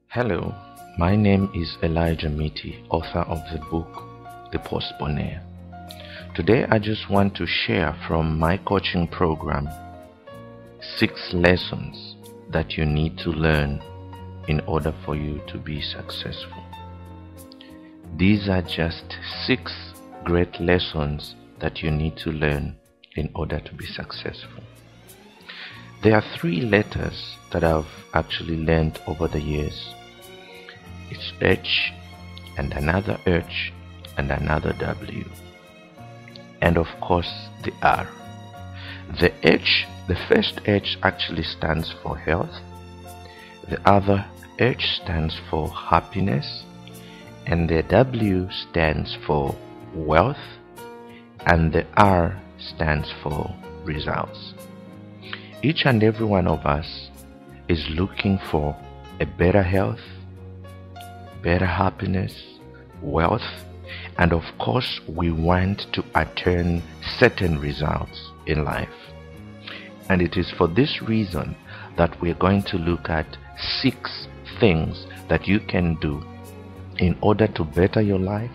Hello, my name is Miti, author of the book The Postponer. Today I just want to share from my coaching program 6 lessons that you need to learn in order for you to be successful. These are just 6 great lessons that you need to learn in order to be successful. There are 3 letters that I've actually learned over the years. It's H and another H and another W, and of course the R. The H, the first H actually stands for health, the other H stands for happiness, and the W stands for wealth, and the R stands for results. Each and every one of us is looking for a better health, better happiness, wealth, and of course we want to attain certain results in life. And it is for this reason that we're going to look at 6 things that you can do in order to better your life,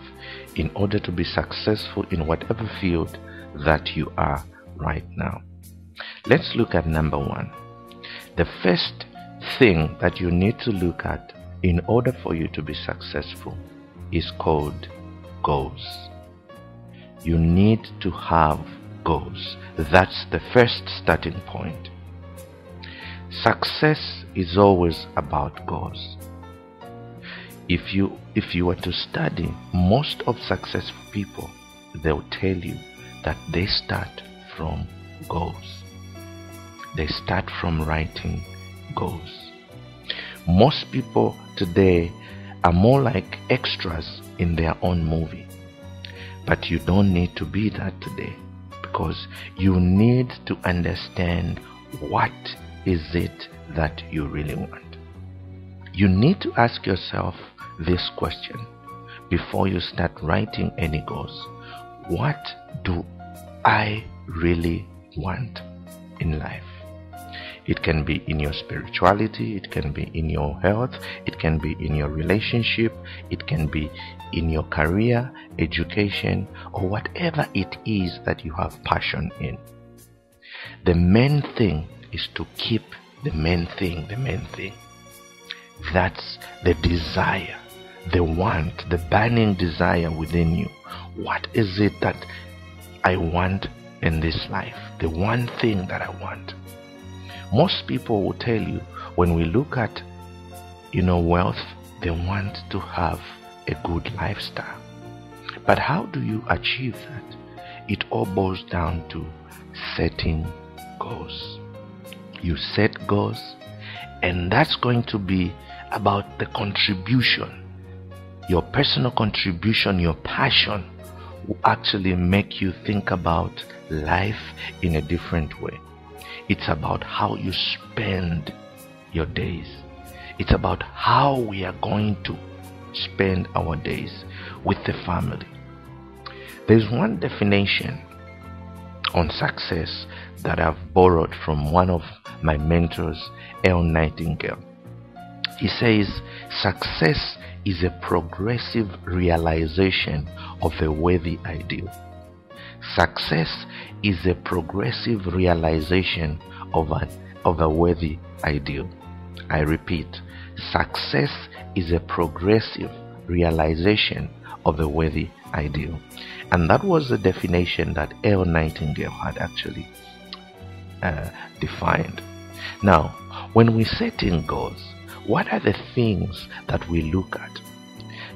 in order to be successful in whatever field that you are right now. Let's look at number 1. The first thing that you need to look at in order for you to be successful is called goals. You need to have goals. That's the first starting point. Success is always about goals. If you were to study most of successful people, they'll tell you that they start from goals. They start from writing goals. Most people today are more like extras in their own movie. But you don't need to be that today, because you need to understand what is it that you really want. You need to ask yourself this question before you start writing any goals. What do I really want in life? It can be in your spirituality, it can be in your health, it can be in your relationship, it can be in your career, education, or whatever it is that you have passion in. The main thing is to keep the main thing the main thing. That's the desire, the want, the burning desire within you. What is it that I want in this life? The one thing that I want. Most people will tell you, when we look at wealth, they want to have a good lifestyle. But how do you achieve that? It all boils down to setting goals. You set goals, and that's going to be about the contribution. Your personal contribution, your passion will actually make you think about life in a different way. It's about how you spend your days. It's about how we are going to spend our days with the family. There's one definition on success that I've borrowed from one of my mentors, L. Nightingale. He says, success is a progressive realization of a worthy ideal. Success is a progressive realization of a worthy ideal. I repeat, success is a progressive realization of a worthy ideal. And that was the definition that L. Nightingale had actually defined. Now, when we set in goals, what are the things that we look at?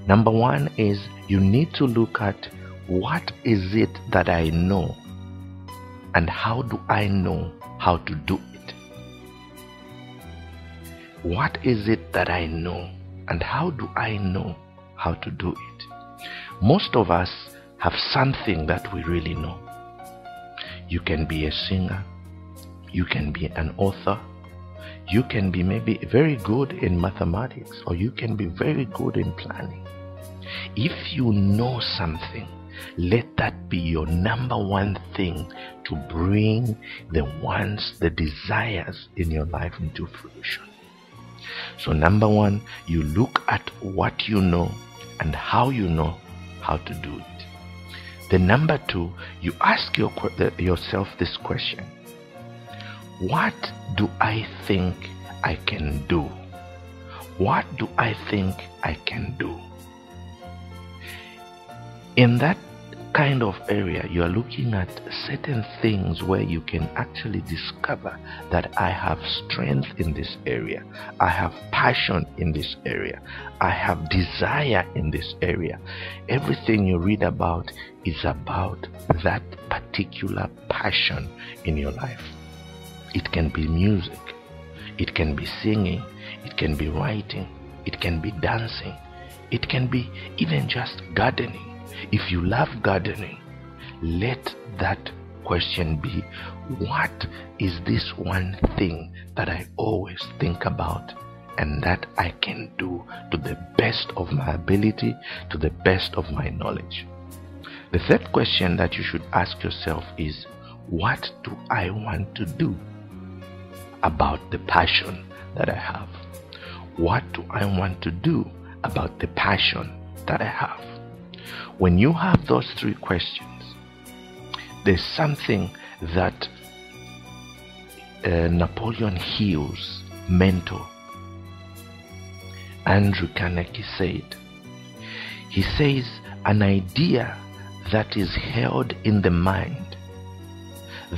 Number 1 is you need to look at, what is it that I know, and how do I know how to do it? What is it that I know, and how do I know how to do it? Most of us have something that we really know. You can be a singer, you can be an author, you can be maybe very good in mathematics, or you can be very good in planning. If you know something, let that be your number 1 thing to bring the wants, the desires in your life into fruition. So number one, you look at what you know and how you know how to do it. Then number two, you ask yourself this question: what do I think I can do? What do I think I can do? In that kind of area, you are looking at certain things where you can actually discover that I have strength in this area, I have passion in this area, I have desire in this area. Everything you read about is about that particular passion in your life. It can be music, it can be singing, it can be writing, it can be dancing, it can be even just gardening. If you love gardening, let that question be: what is this one thing that I always think about and that I can do to the best of my ability, to the best of my knowledge? The third question that you should ask yourself is: what do I want to do about the passion that I have? What do I want to do about the passion that I have? When you have those three questions, there's something that Napoleon Hill's mentor, Andrew Carnegie, said. He says, an idea that is held in the mind,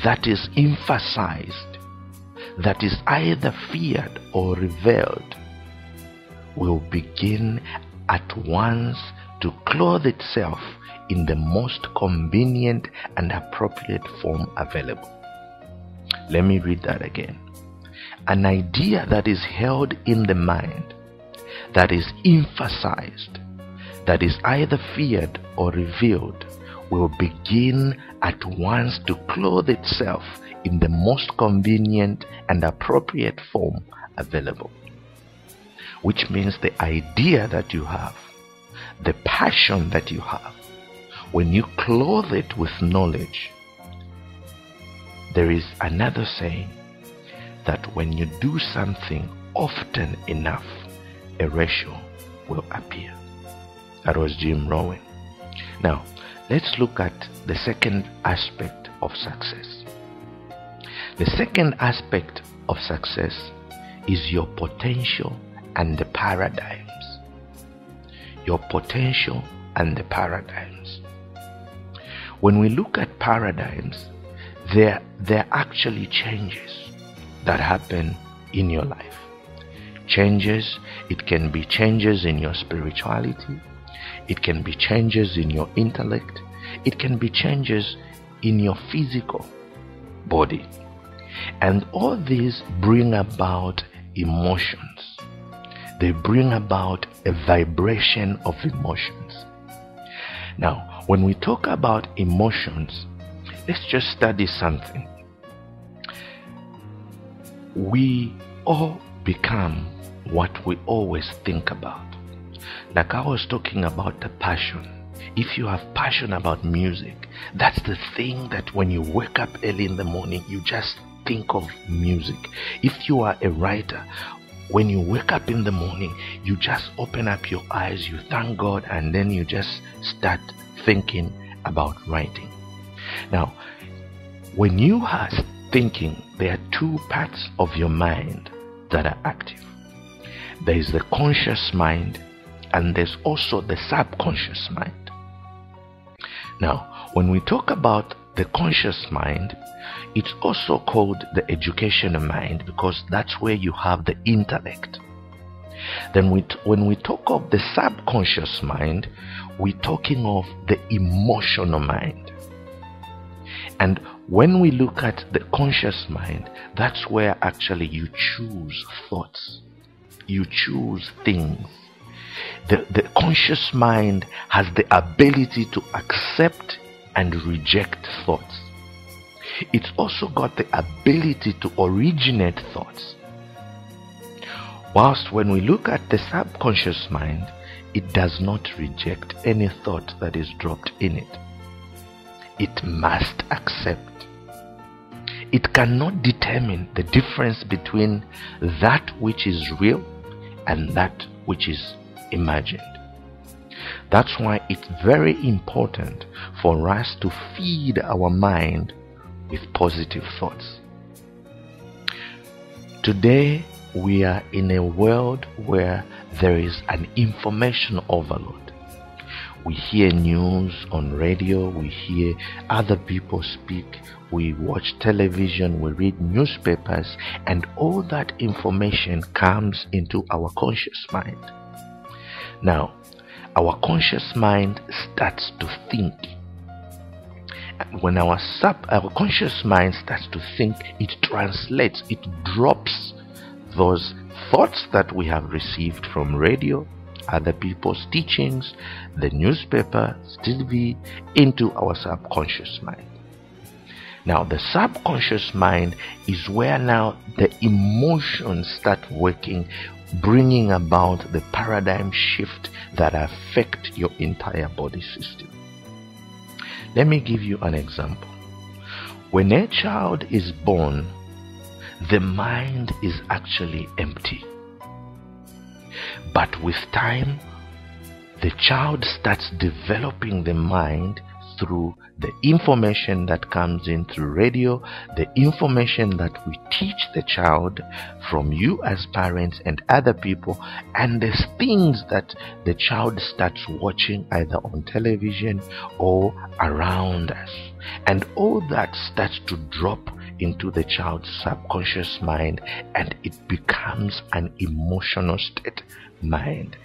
that is emphasized, that is either feared or revered, will begin at once to clothe itself in the most convenient and appropriate form available. Let me read that again. An idea that is held in the mind, that is emphasized, that is either feared or revealed, will begin at once to clothe itself in the most convenient and appropriate form available. Which means the idea that you have, the passion that you have, when you clothe it with knowledge, there is another saying that when you do something often enough, a ratio will appear. That was Jim Rowan. Now, let's look at the second aspect of success. The second aspect of success is your potential and the paradigms. Your potential and the paradigms. When we look at paradigms, there are actually changes that happen in your life. Changes, it can be changes in your spirituality, it can be changes in your intellect, it can be changes in your physical body. And all these bring about emotions. They bring about a vibration of emotions. Now, when we talk about emotions, let's just study something. We all become what we always think about. Like I was talking about the passion. If you have passion about music, that's the thing that when you wake up early in the morning, you just think of music. If you are a writer, when you wake up in the morning, you just open up your eyes, you thank God, and then you just start thinking about writing. Now, when you are thinking, there are two parts of your mind that are active. There is the conscious mind, and there's also the subconscious mind. Now, when we talk about the conscious mind, it's also called the educational mind because that's where you have the intellect. Then when we talk of the subconscious mind, we're talking of the emotional mind. And when we look at the conscious mind, that's where actually you choose thoughts. You choose things. The conscious mind has the ability to accept and reject thoughts. It's also got the ability to originate thoughts. Whilst when we look at the subconscious mind, it does not reject any thought that is dropped in it. It must accept. It cannot determine the difference between that which is real and that which is imagined. That's why it's very important for us to feed our mind with positive thoughts. Today, we are in a world where there is an information overload. We hear news on radio, we hear other people speak, we watch television, we read newspapers, and all that information comes into our conscious mind. Now, our conscious mind starts to think. When our conscious mind starts to think, it translates, it drops those thoughts that we have received from radio, other people's teachings, the newspaper, TV, into our subconscious mind. Now, the subconscious mind is where now the emotions start working, bringing about the paradigm shift that affect your entire body system. Let me give you an example. When a child is born, the mind is actually empty. But with time, the child starts developing the mind through the information that comes in through radio, the information that we teach the child from you as parents and other people, and the things that the child starts watching either on television or around us. And all that starts to drop into the child's subconscious mind, and it becomes an emotional state mind,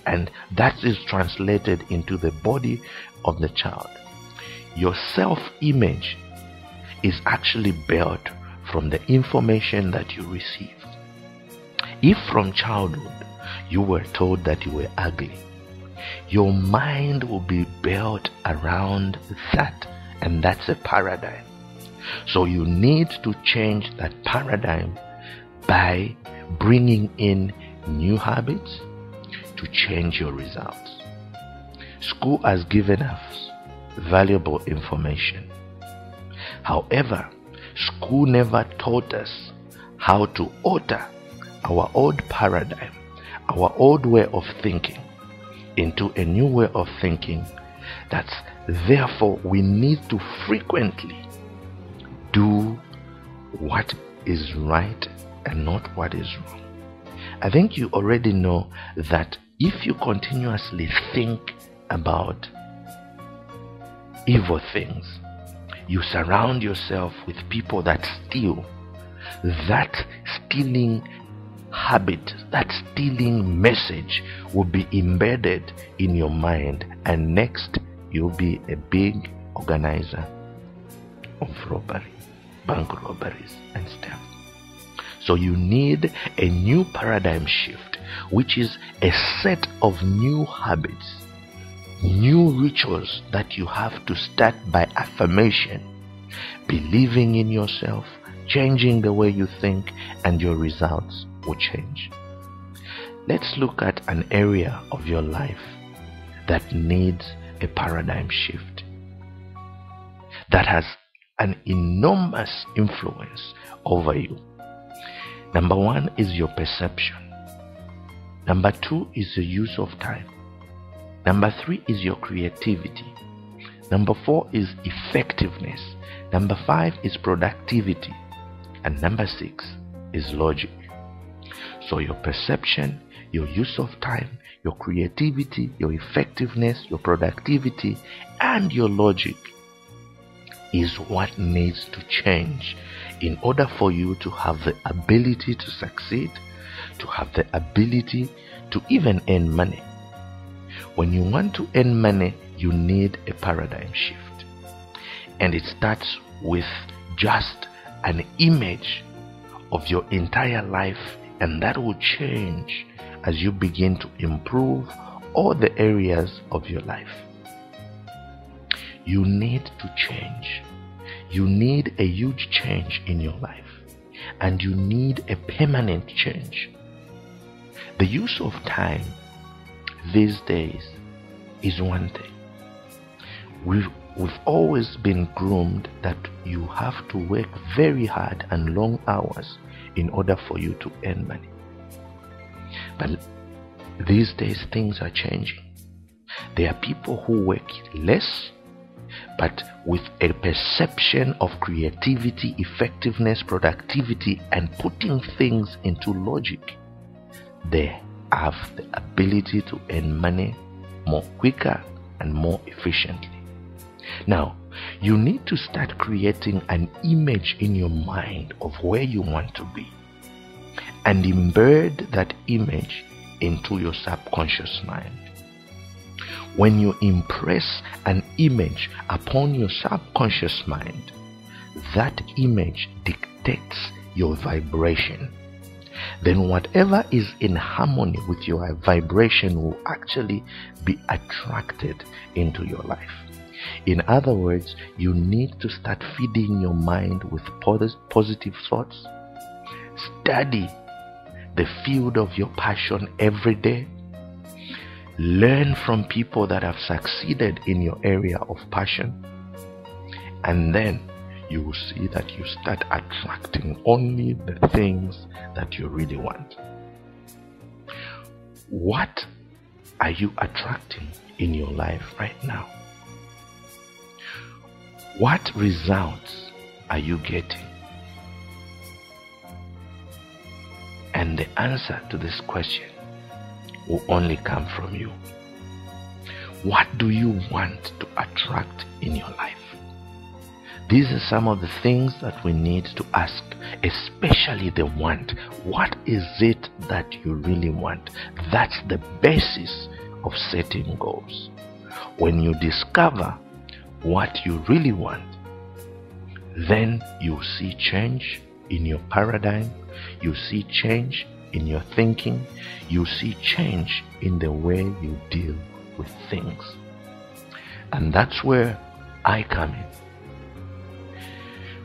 and that is translated into the body of the child. Your self-image is actually built from the information that you receive. If from childhood you were told that you were ugly, your mind will be built around that, and that's a paradigm. So you need to change that paradigm by bringing in new habits to change your results. School has given us valuable information. However, school never taught us how to alter our old paradigm, our old way of thinking, into a new way of thinking. That's therefore we need to frequently do what is right and not what is wrong. I think you already know that if you continuously think about evil things, you surround yourself with people that steal. That stealing habit, that stealing message will be embedded in your mind, and next you'll be a big organizer of robbery, bank robberies and stuff. So you need a new paradigm shift, which is a set of new habits, new rituals that you have to start by affirmation, believing in yourself, changing the way you think, and your results will change. Let's look at an area of your life that needs a paradigm shift, that has an enormous influence over you. Number one is your perception. Number two is the use of time. Number three is your creativity. Number four is effectiveness. Number five is productivity. And number six is logic. So your perception, your use of time, your creativity, your effectiveness, your productivity, and your logic is what needs to change in order for you to have the ability to succeed, to have the ability to even earn money. When you want to earn money, you need a paradigm shift. And it starts with just an image of your entire life, and that will change as you begin to improve all the areas of your life. You need to change. You need a huge change in your life, and you need a permanent change. The use of time these days is one thing. We've always been groomed that you have to work very hard and long hours in order for you to earn money. But These days things are changing. There are people who work less, but with a perception of creativity, effectiveness, productivity, and putting things into logic. They have the ability to earn money more quicker and more efficiently. Now, you need to start creating an image in your mind of where you want to be and embed that image into your subconscious mind. When you impress an image upon your subconscious mind, that image dictates your vibration. Then whatever is in harmony with your vibration will actually be attracted into your life. In other words, you need to start feeding your mind with positive thoughts. Study the field of your passion every day. Learn from people that have succeeded in your area of passion. And then you will see that you start attracting only the things that you really want. What are you attracting in your life right now? What results are you getting? And the answer to this question will only come from you. What do you want to attract in your life? These are some of the things that we need to ask, especially the want. What is it that you really want? That's the basis of setting goals. When you discover what you really want, then you see change in your paradigm, you see change in your thinking, you see change in the way you deal with things. And that's where I come in.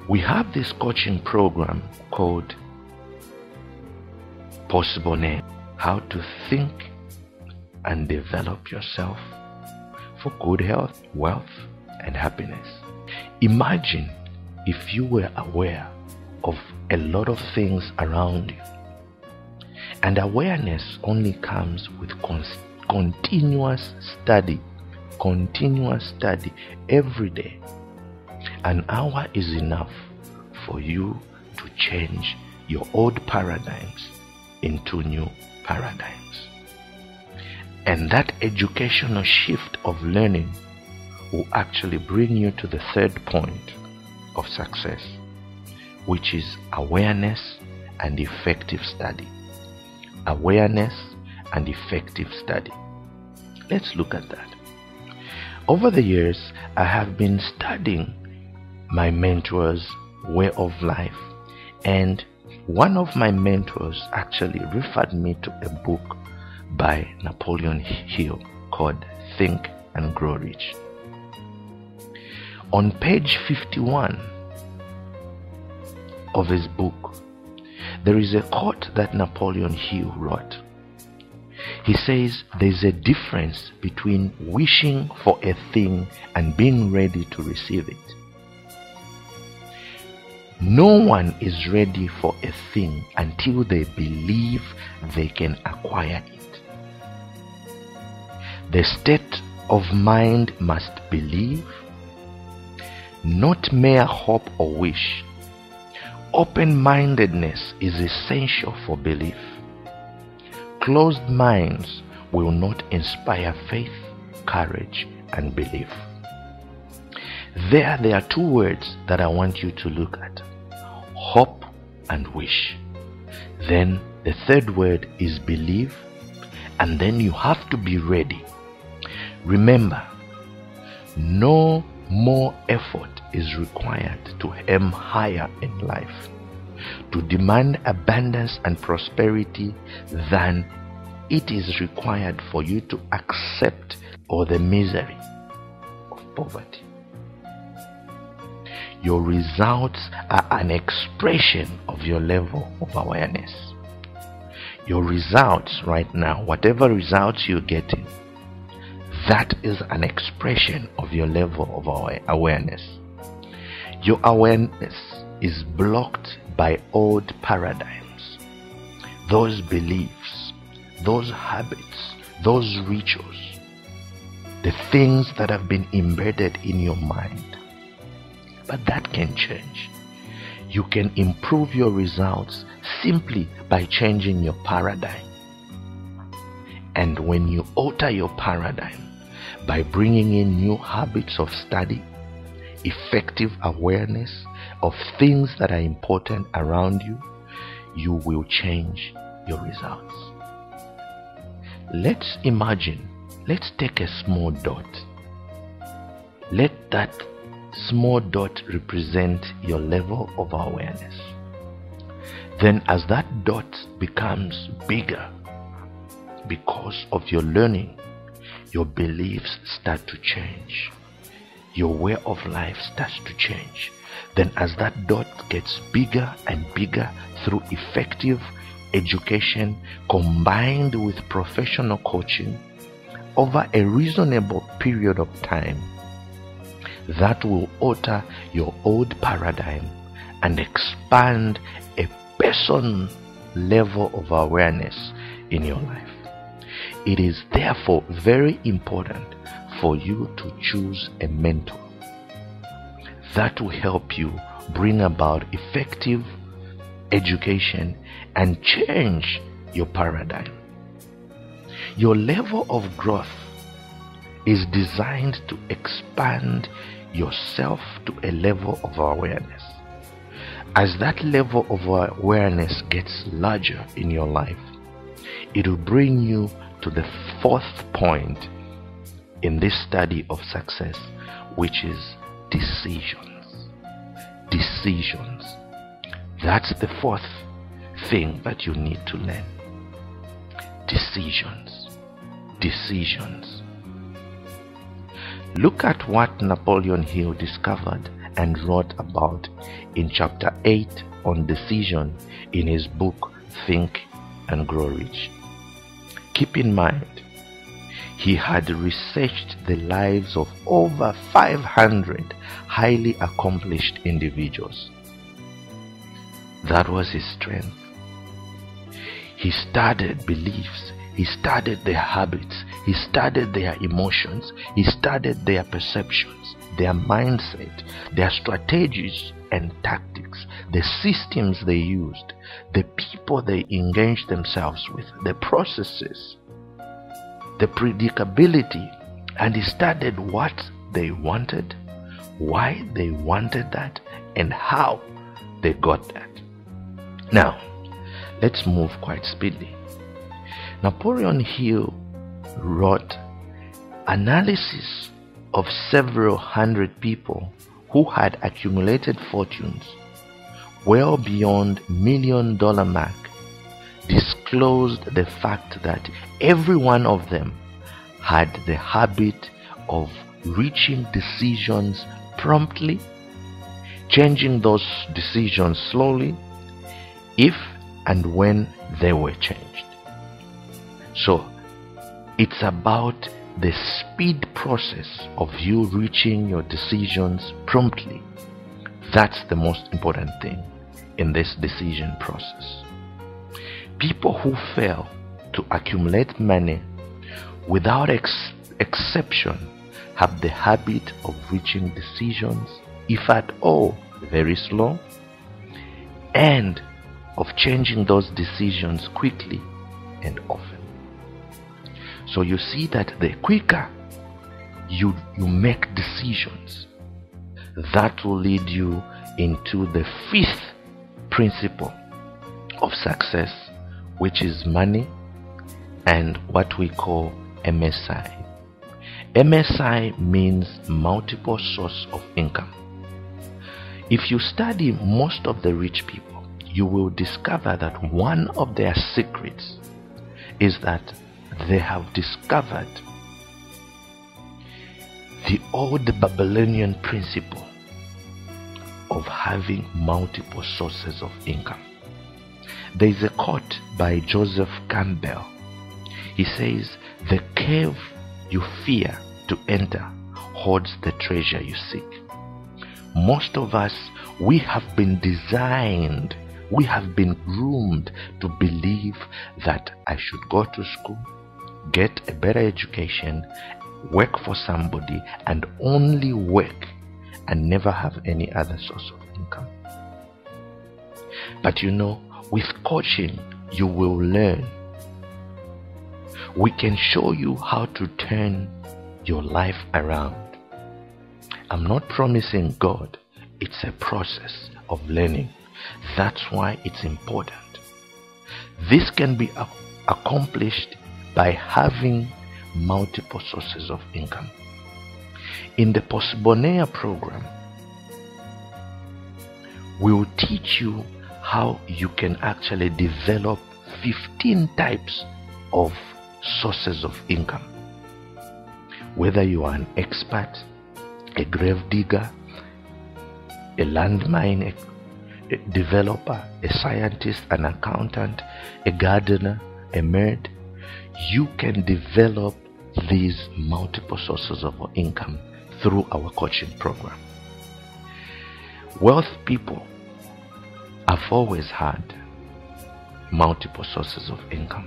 We have this coaching program called Possible Name, how to think and develop yourself for good health, wealth, and happiness. Imagine if you were aware of a lot of things around you. And awareness only comes with continuous study every day. An hour is enough for you to change your old paradigms into new paradigms. And that educational shift of learning will actually bring you to the third point of success, which is awareness and effective study. Awareness and effective study. Let's look at that. Over the years, I have been studying my mentor's way of life, and one of my mentors actually referred me to a book by Napoleon Hill called Think and Grow Rich. On page 51 of his book, there is a quote that Napoleon Hill wrote. He says there's a difference between wishing for a thing and being ready to receive it. No one is ready for a thing until they believe they can acquire it. The state of mind must believe, not mere hope or wish. Open-mindedness is essential for belief. Closed minds will not inspire faith, courage, and belief. There are two words that I want you to look at: hope and wish. Then the third word is believe, and then you have to be ready. Remember, no more effort is required to aim higher in life, to demand abundance and prosperity, than it is required for you to accept or the misery of poverty. Your results are an expression of your level of awareness. Your results right now, whatever results you're getting, that is an expression of your level of awareness. Your awareness is blocked by old paradigms, those beliefs those habits, those rituals, the things that have been embedded in your mind. But that can change. You can improve your results simply by changing your paradigm. And when you alter your paradigm by bringing in new habits of study, effective awareness of things that are important around you, you will change your results. Let's imagine, let's take a small dot. Let that small dot represent your level of awareness. Then as that dot becomes bigger, because of your learning, your beliefs start to change. Your way of life starts to change. Then as that dot gets bigger and bigger through effective education combined with professional coaching over a reasonable period of time, that will alter your old paradigm and expand a person level of awareness in your life. It is therefore very important for you to choose a mentor that will help you bring about effective education and change your paradigm. Your level of growth is designed to expand yourself to a level of awareness. As that level of awareness gets larger in your life, it will bring you to the fourth point in this study of success, which is decisions. Decisions. That's the fourth thing that you need to learn. Decisions. Decisions. Look at what Napoleon Hill discovered and wrote about in chapter 8 on decision in his book Think and Grow Rich. Keep in mind, he had researched the lives of over 500 highly accomplished individuals. That was his strength. He studied beliefs, he studied their habits, he studied their emotions, he studied their perceptions, their mindset, their strategies and tactics, the systems they used, the people they engaged themselves with, the processes, the predictability, and he studied what they wanted, why they wanted that, and how they got that. Now, let's move quite speedily. Napoleon Hill wrote analysis of several hundred people who had accumulated fortunes well beyond $1 million mark, disclosed the fact that every one of them had the habit of reaching decisions promptly, changing those decisions slowly, if and when they were changed. So it's about the speed process of you reaching your decisions promptly. That's the most important thing in this decision process. People who fail to accumulate money without exception have the habit of reaching decisions, if at all, very slow, and of changing those decisions quickly and often. So you see that the quicker you make decisions, that will lead you into the fifth principle of success, which is money and what we call MSI. MSI means multiple source of income. If you study most of the rich people, you will discover that one of their secrets is that they have discovered the old Babylonian principle of having multiple sources of income. There is a quote by Joseph Campbell. He says, "The cave you fear to enter holds the treasure you seek." Most of us, we have been designed We have been groomed to believe that I should go to school, get a better education, work for somebody, and only work and never have any other source of income. But with coaching, you will learn. We can show you how to turn your life around. I'm not promising God. It's a process of learning. That's why it's important. This can be accomplished by having multiple sources of income. In the Postbonea program, we'll teach you how you can actually develop 15 types of sources of income. Whether you are an expert, a grave digger, a landmine developer, a scientist, an accountant, a gardener, a maid, you can develop these multiple sources of income through our coaching program. Wealth people have always had multiple sources of income.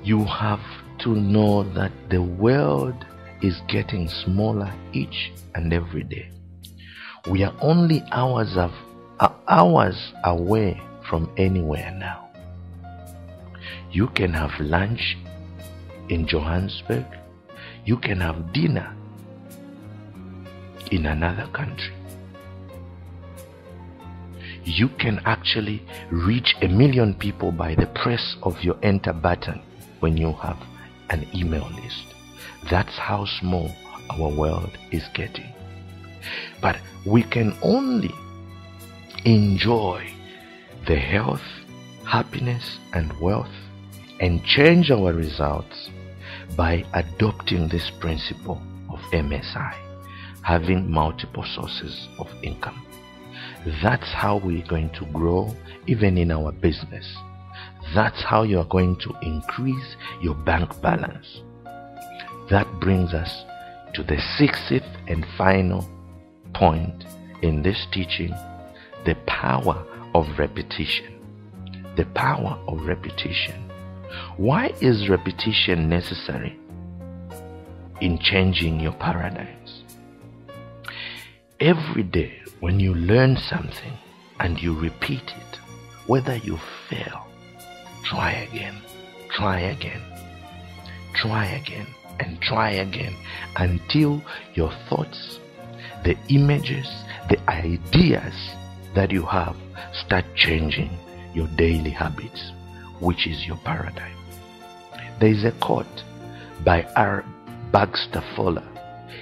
You have to know that the world is getting smaller each and every day. We are only hours away from anywhere now. You can have lunch in Johannesburg. You can have dinner in another country. You can actually reach 1 million people by the press of your enter button when you have an email list. That's how small our world is getting. But we can only enjoy the health, happiness, and wealth and change our results by adopting this principle of MSI, having multiple sources of income. That's how we're going to grow even in our business. That's how you are going to increase your bank balance. That brings us to the 6th and final point in this teaching, the power of repetition. The power of repetition. Why is repetition necessary in changing your paradigms? Every day when you learn something and you repeat it, whether you fail, try again, try again, try again, and try again until your thoughts, the images, the ideas that you have start changing your daily habits, which is your paradigm. There is a quote by R. Baxter Fuller.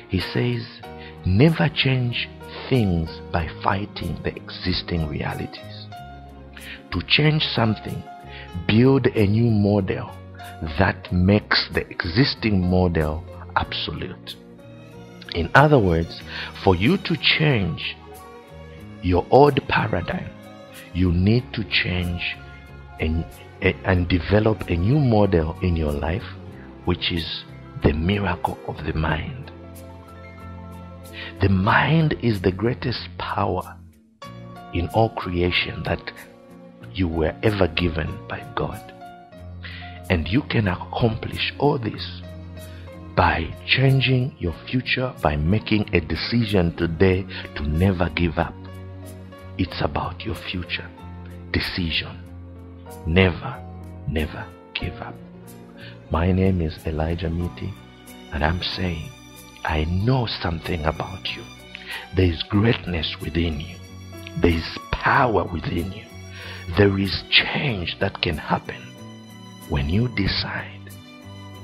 He says, "Never change things by fighting the existing realities. To change something, build a new model that makes the existing model absolute." In other words, for you to change your old paradigm, you need to change and develop a new model in your life, which is the miracle of the mind. The mind is the greatest power in all creation that you were ever given by God. And you can accomplish all this by changing your future, by making a decision today to never give up. It's about your future decision. Never, never give up. My name is Elijah Miti, and I'm saying, I know something about you. There is greatness within you. There is power within you. There is change that can happen when you decide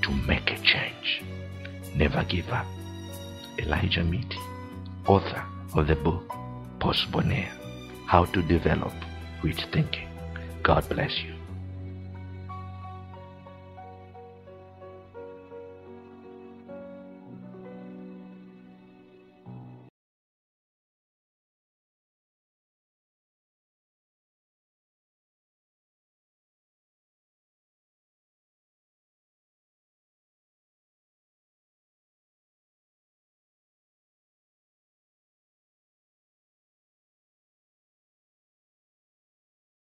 to make a change. Never give up. Elijah Miti, author of the book Postbonea, How to Develop Rich Thinking. God bless you.